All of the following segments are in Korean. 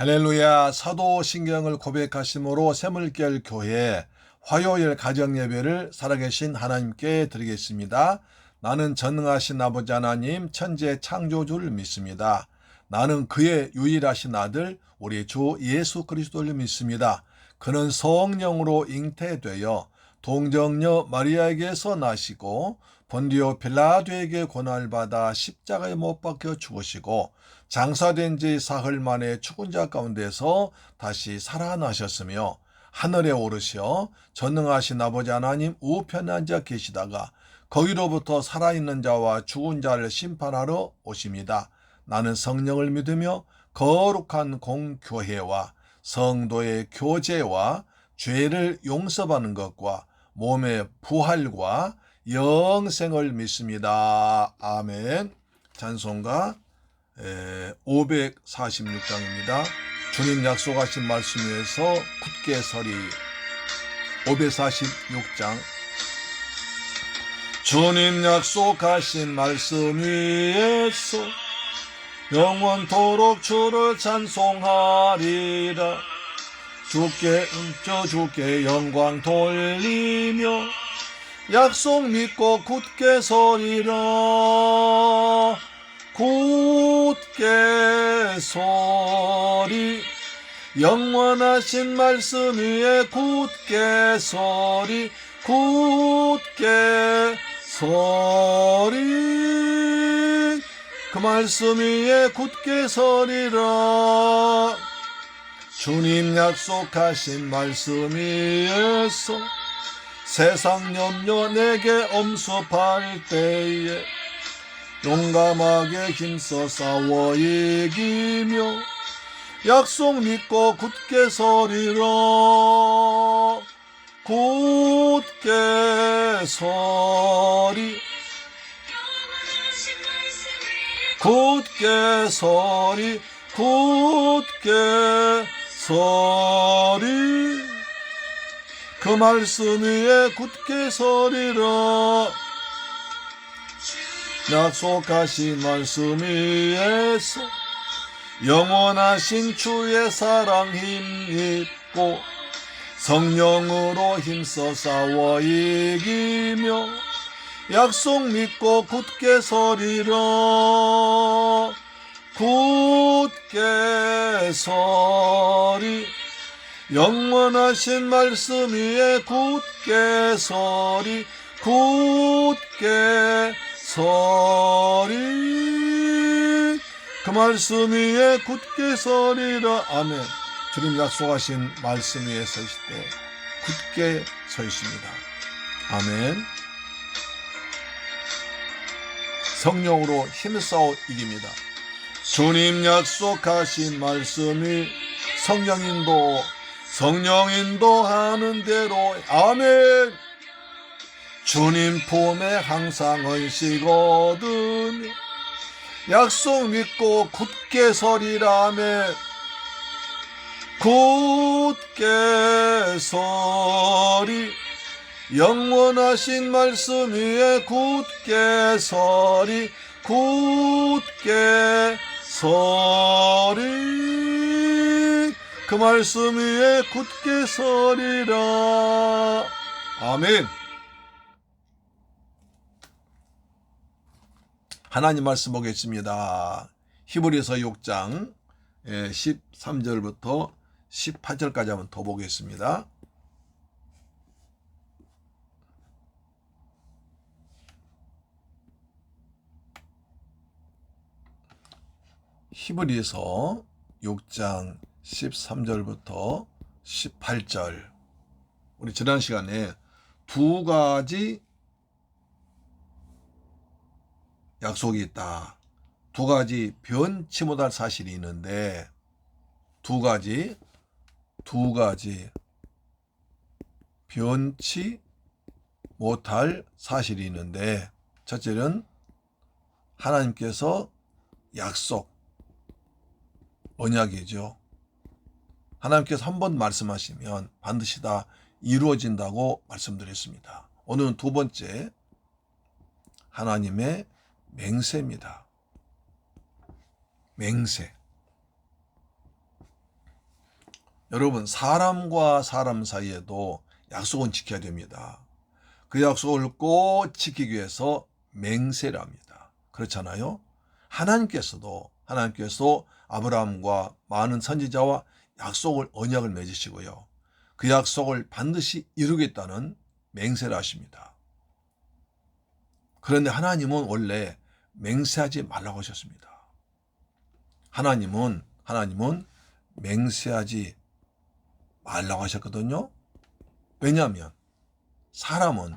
할렐루야. 사도신경을 고백하심으로 새물결 교회 화요일 가정예배를 살아계신 하나님께 드리겠습니다. 나는 전능하신 아버지 하나님 천지의 창조주를 믿습니다. 나는 그의 유일하신 아들 우리 주 예수 그리스도를 믿습니다. 그는 성령으로 잉태되어 동정녀 마리아에게서 나시고 본디오 빌라도에게 고난을 받아 십자가에 못 박혀 죽으시고 장사된 지 사흘 만에 죽은 자 가운데서 다시 살아나셨으며 하늘에 오르셔 전능하신 아버지 하나님 우편에 앉아 계시다가 거기로부터 살아있는 자와 죽은 자를 심판하러 오십니다. 나는 성령을 믿으며 거룩한 공교회와 성도의 교제와 죄를 용서받는 것과 몸의 부활과 영생을 믿습니다. 아멘. 찬송가 546장입니다. 주님 약속하신 말씀 위에서 굳게 서리. 546장. 주님 약속하신 말씀 위에서 영원토록 주를 찬송하리라. 주께 영광 돌리며 약속 믿고 굳게 서리라. 굳게 서리. 영원하신 말씀 위에 굳게 서리. 굳게 서리. 그 말씀 위에 굳게 서리라. 주님 약속하신 말씀 위에서 세상 염려 내게 엄습할 때에 용감하게 힘써 싸워 이기며 약속 믿고 굳게 서리라. 굳게 서리. 굳게 서리. 굳게 서리. 그 말씀 위에 굳게 서리라. 약속하신 말씀 위에서 영원하신 주의 사랑 힘입고 성령으로 힘써 싸워 이기며 약속 믿고 굳게 서리라. 굳게 서리. 영원하신 말씀 위에 굳게 서리. 굳게 서리. 그 말씀 위에 굳게 서리라. 아멘. 주님 약속하신 말씀 위에 서실 때 굳게 서 있습니다. 아멘. 성령으로 힘써 이깁니다. 주님 약속하신 말씀이 성령 인도하는 대로. 아멘. 주님 품에 항상 의식거든 약속 믿고 굳게 서리라. 아멘. 굳게 서리. 영원하신 말씀 위에 굳게 서리. 굳게 서리. 그 말씀 위에 굳게 서리라. 아멘. 하나님 말씀 보겠습니다. 히브리서 6장 13절부터 18절까지 한번 더 보겠습니다. 히브리서 6장 13절부터 18절. 우리 지난 시간에 두 가지 약속이 있다. 두 가지 변치 못할 사실이 있는데 두 가지 변치 못할 사실이 있는데 첫째는 하나님께서 약속, 언약이죠. 하나님께서 한번 말씀하시면 반드시 다 이루어진다고 말씀드렸습니다. 오늘은 두 번째, 하나님의 맹세입니다. 맹세. 여러분, 사람과 사람 사이에도 약속은 지켜야 됩니다. 그 약속을 꼭 지키기 위해서 맹세를 합니다. 그렇잖아요? 하나님께서 아브라함과 많은 선지자와 약속을 언약을 맺으시고요. 그 약속을 반드시 이루겠다는 맹세를 하십니다. 그런데 하나님은 원래 맹세하지 말라고 하셨습니다. 하나님은 맹세하지 말라고 하셨거든요. 왜냐하면 사람은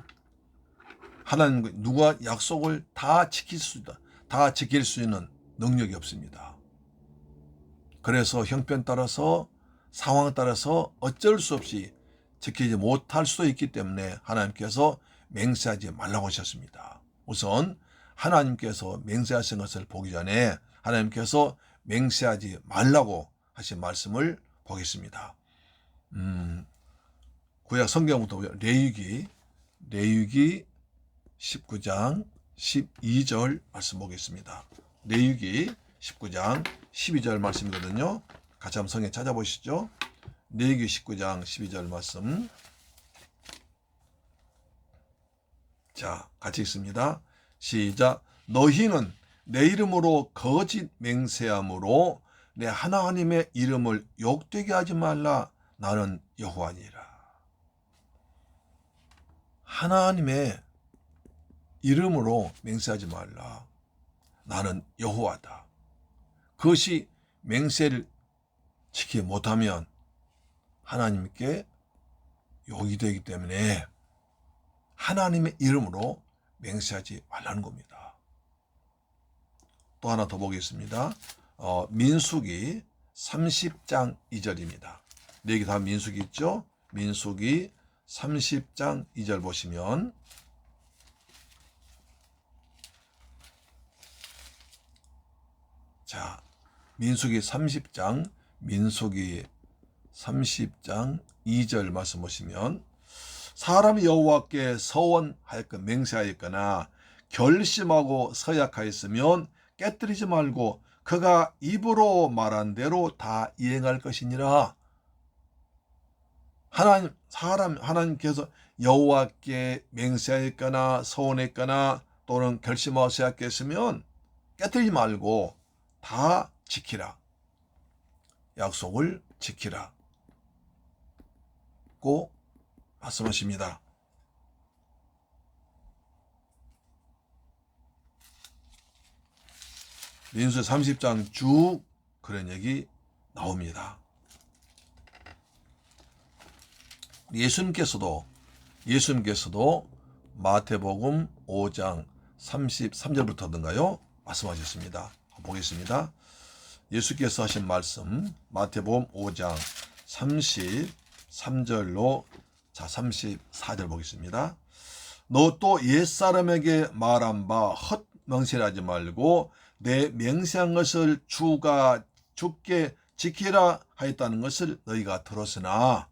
하나님 누가 약속을 다 지킬 수 있는 능력이 없습니다. 그래서 형편 따라서 상황 따라서 어쩔 수 없이 지키지 못할 수도 있기 때문에 하나님께서 맹세하지 말라고 하셨습니다. 우선 하나님께서 맹세하신 것을 보기 전에 하나님께서 맹세하지 말라고 하신 말씀을 보겠습니다. 구약 성경부터 레위기 19장 12절 말씀 보겠습니다. 레위기 19장 12절 말씀이거든요. 같이 한번 성경 찾아보시죠. 레위기 19장 12절 말씀. 자, 같이 읽습니다. 시작. 너희는 내 이름으로 거짓 맹세함으로 내 하나님의 이름을 욕되게 하지 말라. 나는 여호와니라. 하나님의 이름으로 맹세하지 말라. 나는 여호와다. 그것이 맹세를 지키지 못하면 하나님께 욕이 되기 때문에 하나님의 이름으로 맹세하지 말라는 겁니다. 또 하나 더 보겠습니다. 민수기 30장 2절입니다. 여기 다 민수기 있죠? 민수기 30장 2절 보시면 자, 민수기 30장 2절 말씀 보시면 사람이 여호와께 서원하였거나 맹세하였거나 결심하고 서약하였으면 깨뜨리지 말고 그가 입으로 말한 대로 다 이행할 것이니라. 하나님께서 여호와께 맹세하였거나 서원했거나 또는 결심하고 서약했으면 깨뜨리지 말고 다 지키라. 약속을 지키라. 고 말씀하십니다. 민수 30장 쭉 그런 얘기 나옵니다. 예수님께서도 마태복음 5장 33절부터든가요 말씀하셨습니다. 보겠습니다. 예수께서 하신 말씀 마태복음 5장 33절로 자 34절 보겠습니다. 너 또 옛사람에게 말한 바 헛명세하지 말고 내 맹세한 것을 주께 지키라 하였다는 것을 너희가 들었으나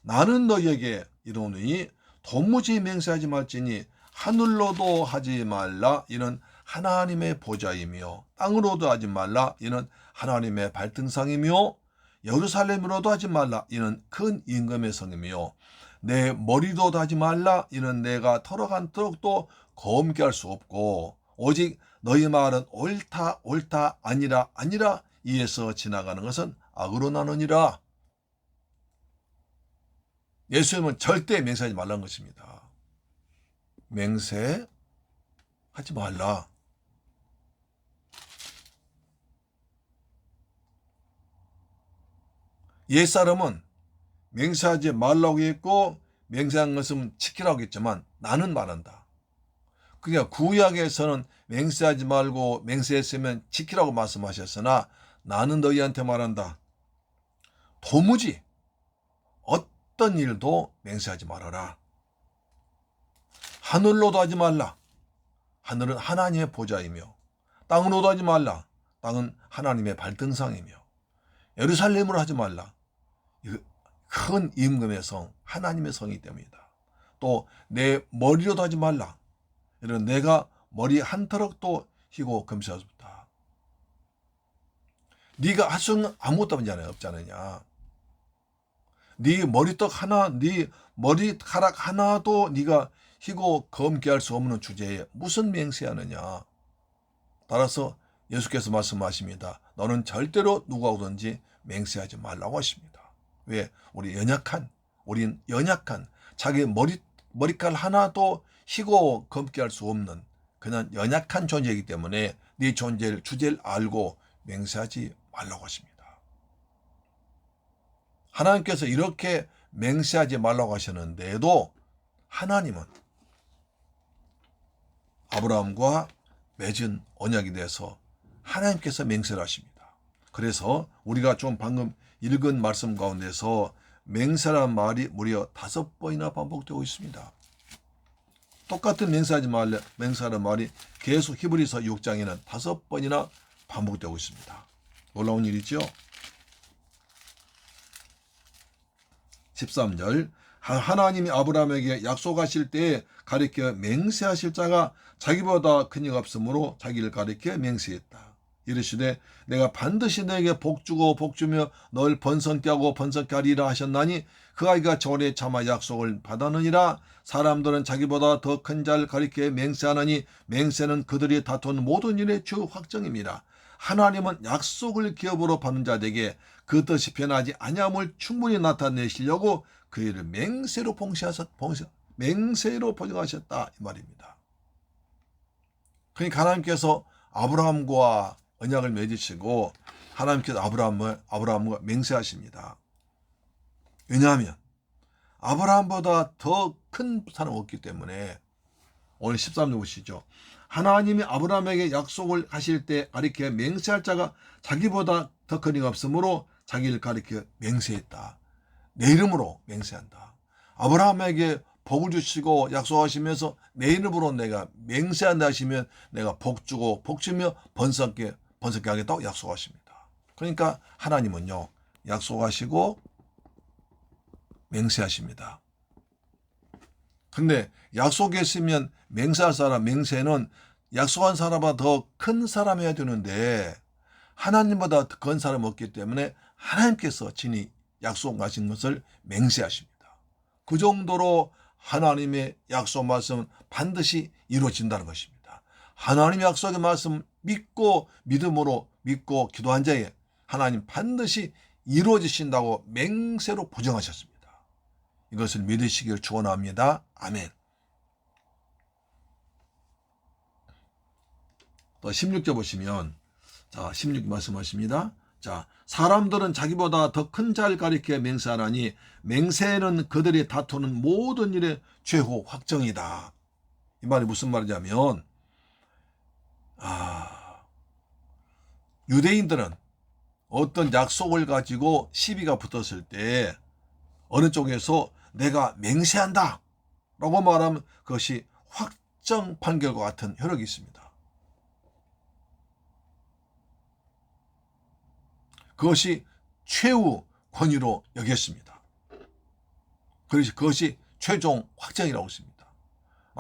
나는 너희에게 이르노니 도무지 맹세하지 말지니 하늘로도 하지 말라 이는 하나님의 보좌이며 땅으로도 하지 말라 이는 하나님의 발등상이며 예루살렘으로도 하지 말라 이는 큰 임금의 성이며 내 머리도 하지 말라 이는 내가 털어간 트럭도 검게 할 수 없고 오직 너희 말은 옳다 아니라 이에서 지나가는 것은 악으로 나누니라. 예수님은 절대 맹세하지 말라는 것입니다. 맹세하지 말라. 옛사람은 맹세하지 말라고 했고 맹세한 것은 지키라고 했지만 나는 말한다. 그러니까 구약에서는 맹세하지 말고 맹세했으면 지키라고 말씀하셨으나 나는 너희한테 말한다. 도무지 어떤 일도 맹세하지 말아라. 하늘로도 하지 말라. 하늘은 하나님의 보좌이며 땅으로도 하지 말라. 땅은 하나님의 발등상이며 예루살렘으로 하지 말라. 큰 임금의 성, 하나님의 성이기 때문이다. 또 내 머리로도 하지 말라. 이런 내가 머리 한 터럭도 휘고 금시할 수 없다. 네가 할 수 있는 아무것도 없지 않느냐. 네 머리떡 하나, 네 머리카락 하나도 네가 희고 검게 할 수 없는 주제에 무슨 맹세하느냐. 따라서 예수께서 말씀하십니다. 너는 절대로 누구하고든지 맹세하지 말라고 하십니다. 왜? 우린 연약한 자기 머리칼 하나도 희고 검게 할 수 없는 그냥 연약한 존재이기 때문에 네 주제를 알고 맹세하지 말라고 하십니다. 하나님께서 이렇게 맹세하지 말라고 하셨는데도 하나님은 아브라함과 맺은 언약에 대해서 하나님께서 맹세를 하십니다. 그래서 우리가 좀 방금 읽은 말씀 가운데서 맹세라는 말이 무려 5번이나 반복되고 있습니다. 똑같은 맹세하는 말이 계속 히브리서 6장에는 5번이나 반복되고 있습니다. 놀라운 일이죠. 13절 하나님이 아브라함에게 약속하실 때에 가리켜 맹세하실 자가 자기보다 큰 이가 없으므로 자기를 가리켜 맹세했다. 이르시되 내가 반드시 너에게 복주고 복주며 널 번성케 하고 번성케 하리라 하셨나니 그 아이가 절에 참아 약속을 받았느니라. 사람들은 자기보다 더 큰 자를 가리켜 맹세하느니 맹세는 그들이 다투는 모든 일의 주 확정입니다. 하나님은 약속을 기업으로 받는 자들에게 그 뜻이 변하지 아니함을 충분히 나타내시려고 그 일을 맹세로 보증하셨다 이 말입니다. 그러니까 하나님께서 아브라함과 언약을 맺으시고 하나님께서 아브라함과 맹세하십니다. 왜냐하면 아브라함보다 더 큰 사람은 없기 때문에 오늘 13절 보시죠. 하나님이 아브라함에게 약속을 하실 때 가리켜 맹세할 자가 자기보다 더 큰 이가 없으므로 자기를 가리켜 맹세했다. 내 이름으로 맹세한다. 아브라함에게 복을 주시고 약속하시면서 내 이름으로 내가 맹세한다 하시면 내가 복 주고 복 주며 번성케 하겠다고 약속하십니다. 그러니까 하나님은요 약속하시고 맹세하십니다. 근데 약속했으면 맹세할 사람, 맹세는 약속한 사람보다 더 큰 사람이어야 되는데 하나님보다 더 큰 사람이 없기 때문에 하나님께서 친히 약속하신 것을 맹세하십니다. 그 정도로 하나님의 약속 말씀은 반드시 이루어진다는 것입니다. 하나님의 약속의 말씀 믿음으로 믿고 기도한 자에 하나님 반드시 이루어지신다고 맹세로 보증하셨습니다. 이것을 믿으시길 축원합니다. 아멘. 또 16절 보시면 16 말씀하십니다. 사람들은 자기보다 더 큰 자를 가리켜 맹세하나니 맹세는 그들이 다투는 모든 일의 최후 확정이다. 이 말이 무슨 말이냐면 유대인들은 어떤 약속을 가지고 시비가 붙었을 때 어느 쪽에서 내가 맹세한다 라고 말하면 그것이 확정 판결과 같은 효력이 있습니다. 그것이 최후 권위로 여겼습니다. 그래서 그것이 최종 확정이라고 했습니다.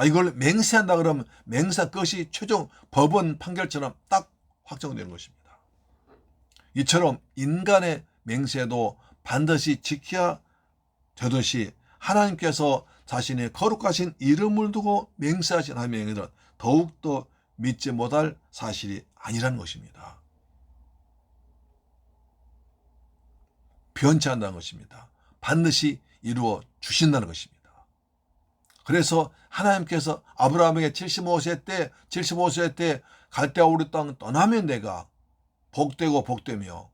이걸 맹세한다 그러면 그것이 최종 법원 판결처럼 딱 확정되는 것입니다. 이처럼 인간의 맹세도 반드시 지켜야 되듯이 하나님께서 자신의 거룩하신 이름을 두고 맹세하신 하나님의 일은 더욱더 믿지 못할 사실이 아니라는 것입니다. 변치 않는다는 것입니다. 반드시 이루어 주신다는 것입니다. 그래서 하나님께서 아브라함에게 75세 때 갈대아 우르 땅 떠나면 내가 복되고 복되며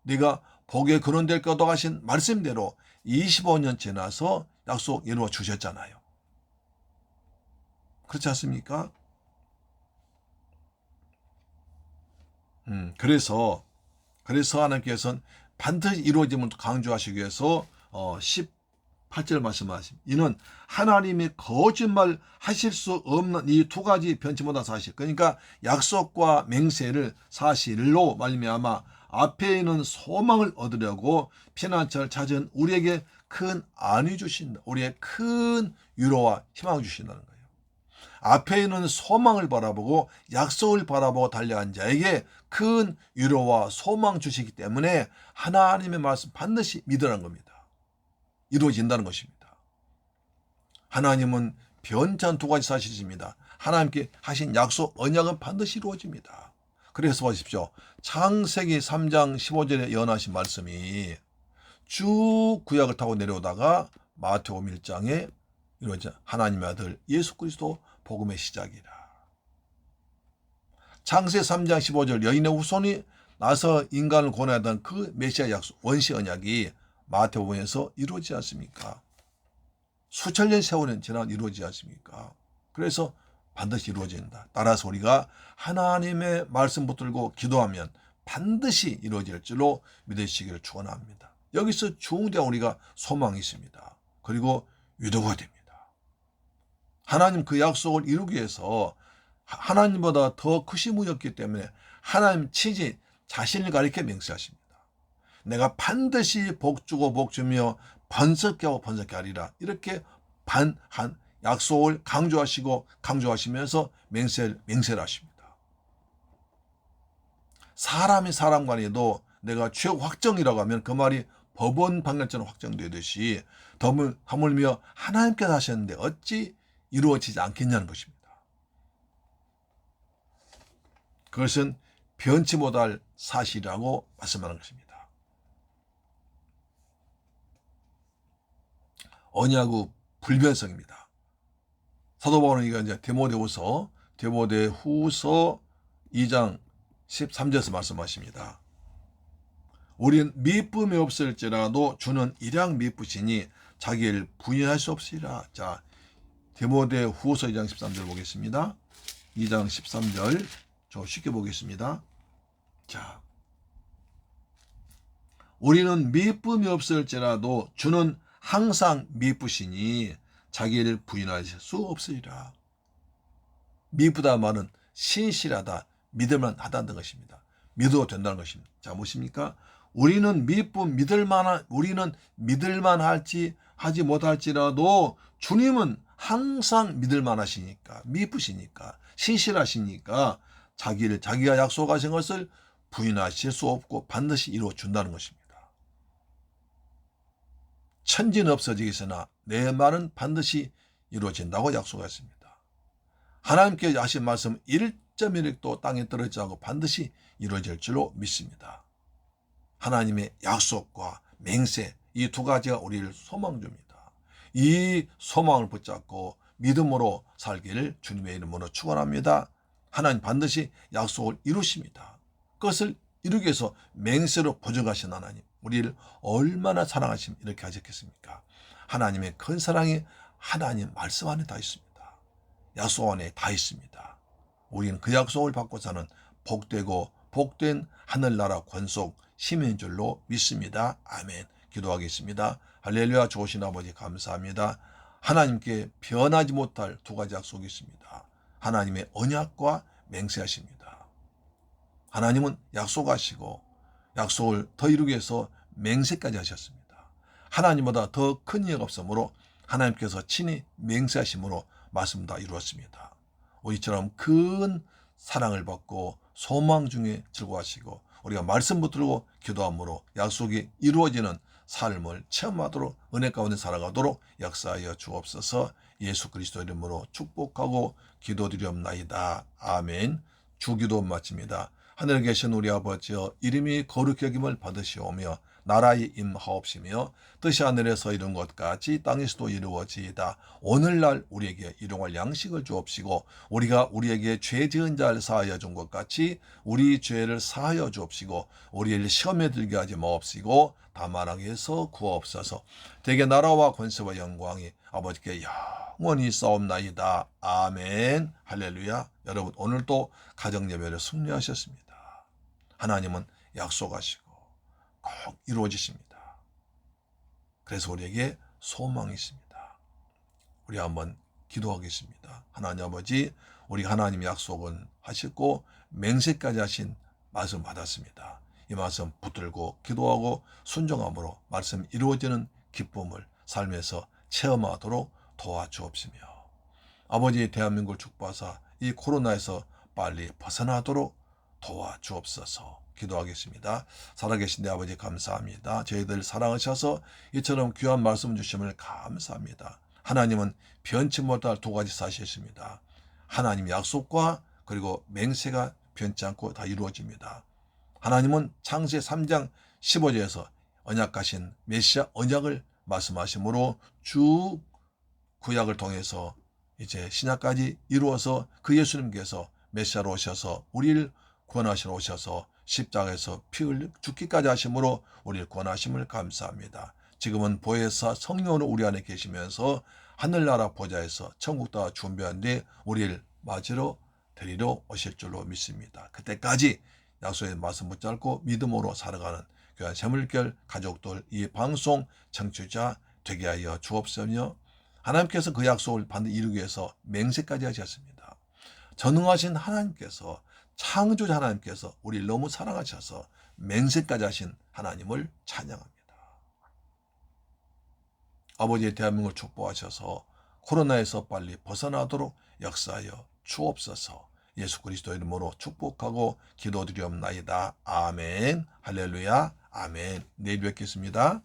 네가 복의 근원 될 거다 하신 말씀대로 25년 지나서 약속 이루어 주셨잖아요. 그렇지 않습니까? 그래서 하나님께서는 반드시 이루어짐을 강조하시기 위해서 18절 말씀하십니다. 이는 하나님이 거짓말 하실 수 없는 이 두 가지 변치 못한 사실, 그러니까 약속과 맹세를 사실로 말미암아 앞에 있는 소망을 얻으려고 피난처를 찾은 우리에게 큰 안위 주신다. 우리의 큰 위로와 희망을 주신다는 거예요. 앞에 있는 소망을 바라보고 약속을 바라보고 달려간 자에게 큰 위로와 소망 주시기 때문에 하나님의 말씀 반드시 믿으라는 겁니다. 이루어진다는 것입니다. 하나님은 변찬 두 가지 사실입니다. 하나님께 하신 약속, 언약은 반드시 이루어집니다. 그래서 보십시오. 창세기 3장 15절에 예언하신 말씀이 쭉 구약을 타고 내려오다가 마태복음 1장에 이루어진 하나님의 아들 예수 그리스도 복음의 시작이라. 창세기 3장 15절 여인의 후손이 나서 인간을 구원하던 그 메시아 약속, 원시 언약이 마태복음에서 이루어지지 않습니까? 수천 년 세월은 지나도 이루어지지 않습니까? 그래서 반드시 이루어진다. 따라서 우리가 하나님의 말씀 붙들고 기도하면 반드시 이루어질 줄로 믿으시기를 축원합니다. 여기서 중대한 우리가 소망이 있습니다. 그리고 위로가 됩니다. 하나님 그 약속을 이루기 위해서 하나님보다 더 크신 분이 없기 때문에 하나님 친히 자신을 가리켜 맹세하십니다. 내가 반드시 복 주고 복 주며 번성케 하고 번성케 하리라. 이렇게 약속을 강조하시면서 맹세를 하십니다. 사람이 사람 간에도 내가 최후 확정이라고 하면 그 말이 법원 판결처럼 확정되듯이 하물며 하나님께서 하셨는데 어찌 이루어지지 않겠냐는 것입니다. 그것은 변치 못할 사실이라고 말씀하는 것입니다. 언약의 불변성입니다. 사도 바울은 이거 이제 디모데후서 2장 13절에서 말씀하십니다. 우린 미쁨이 없을지라도 주는 일양 미쁘시니 자기를 부인할 수 없으리라. 자, 디모데후서 2장 13절 보겠습니다. 2장 13절 저 쉽게 보겠습니다. 자, 우리는 미쁨이 없을지라도 주는 항상 미쁘시니 자기를 부인할 수 없으리라. 미쁘다 말은 신실하다, 믿을만 하다는 것입니다. 믿어도 된다는 것입니다. 자, 무엇입니까? 우리는 믿을만 할지 하지 못할지라도 주님은 항상 믿을만 하시니까, 미쁘시니까, 신실하시니까 자기가 약속하신 것을 부인하실 수 없고 반드시 이루어 준다는 것입니다. 천지는 없어지겠으나 내 말은 반드시 이루어진다고 약속했습니다. 하나님께 하신 말씀 1.1도 땅에 떨어지지 않고 반드시 이루어질 줄로 믿습니다. 하나님의 약속과 맹세, 이 두 가지가 우리를 소망 줍니다. 이 소망을 붙잡고 믿음으로 살기를 주님의 이름으로 축원합니다. 하나님 반드시 약속을 이루십니다. 그것을 이루기 위해서 맹세로 보증하신 하나님, 우리를 얼마나 사랑하시면 이렇게 하셨겠습니까? 하나님의 큰 사랑이 하나님 말씀 안에 다 있습니다. 약속 안에 다 있습니다. 우리는 그 약속을 받고 사는 복되고 복된 하늘나라 권속 시민인 줄로 믿습니다. 아멘. 기도하겠습니다. 할렐루야. 좋으신 아버지 감사합니다. 하나님께 변하지 못할 두 가지 약속이 있습니다. 하나님의 언약과 맹세하십니다. 하나님은 약속하시고 약속을 더 이루기 위해서 맹세까지 하셨습니다. 하나님보다 더 큰 이가 없으므로 하나님께서 친히 맹세하심으로 말씀 다 이루었습니다. 우리처럼 큰 사랑을 받고 소망 중에 즐거워하시고 우리가 말씀 붙들고 기도함으로 약속이 이루어지는 삶을 체험하도록 은혜 가운데 살아가도록 역사하여 주옵소서. 예수 그리스도 이름으로 축복하고 기도드리옵나이다. 아멘. 주기도 마칩니다. 하늘에 계신 우리 아버지여, 이름이 거룩히 여김을 받으시오며 나라의 임하옵시며 뜻이 하늘에서 이룬 것 같이 땅에서도 이루어지이다. 오늘날 우리에게 일용할 양식을 주옵시고 우리가 우리에게 죄 지은 자를 사하여 준 것 같이 우리 죄를 사하여 주옵시고 우리를 시험에 들게 하지 마옵시고 다만 악에서 구하옵소서. 대개 나라와 권세와 영광이 아버지께 영원히 싸움나이다. 아멘. 할렐루야. 여러분 오늘도 가정예배를 승리하셨습니다. 하나님은 약속하시고 꼭 이루어지십니다. 그래서 우리에게 소망이 있습니다. 우리 한번 기도하겠습니다. 하나님 아버지, 우리 하나님 약속은 하셨고 맹세까지 하신 말씀 받았습니다. 이 말씀 붙들고 기도하고 순종함으로 말씀 이루어지는 기쁨을 삶에서 체험하도록 도와주옵시며 아버지, 대한민국을 축복하사 이 코로나에서 빨리 벗어나도록 도와주옵소서. 기도하겠습니다. 살아계신 내 아버지 감사합니다. 저희들 사랑하셔서 이처럼 귀한 말씀 주심을 감사합니다. 하나님은 변치 못할 두 가지 사실이십니다. 하나님의 약속과 그리고 맹세가 변치 않고 다 이루어집니다. 하나님은 창세기 3장 15절에서 언약하신 메시아 언약을 말씀하시므로 쭉 구약을 통해서 이제 신약까지 이루어서 그 예수님께서 메시아로 오셔서 우리를 구원하시러 오셔서 십자가에서 피 흘려 죽기까지 하심으로 우리를 구원하심을 감사합니다. 지금은 보혜사 성령으로 우리 안에 계시면서 하늘나라 보좌에서 천국도 준비한 뒤 우리를 맞으러 데리러 오실 줄로 믿습니다. 그때까지 약속의 말씀 붙잡고 믿음으로 살아가는 귀한 새물결 가족들, 이 방송 청취자 되게 하여 주옵소며, 하나님께서 그 약속을 반드시 이루기 위해서 맹세까지 하셨습니다. 전능하신 하나님께서, 창조자 하나님께서 우리를 너무 사랑하셔서 맹세까지 하신 하나님을 찬양합니다. 아버지의 대한민국을 축복하셔서 코로나에서 빨리 벗어나도록 역사하여 주옵소서. 예수 그리스도 이름으로 축복하고 기도드리옵나이다. 아멘. 할렐루야. 아멘. 내일 뵙겠습니다.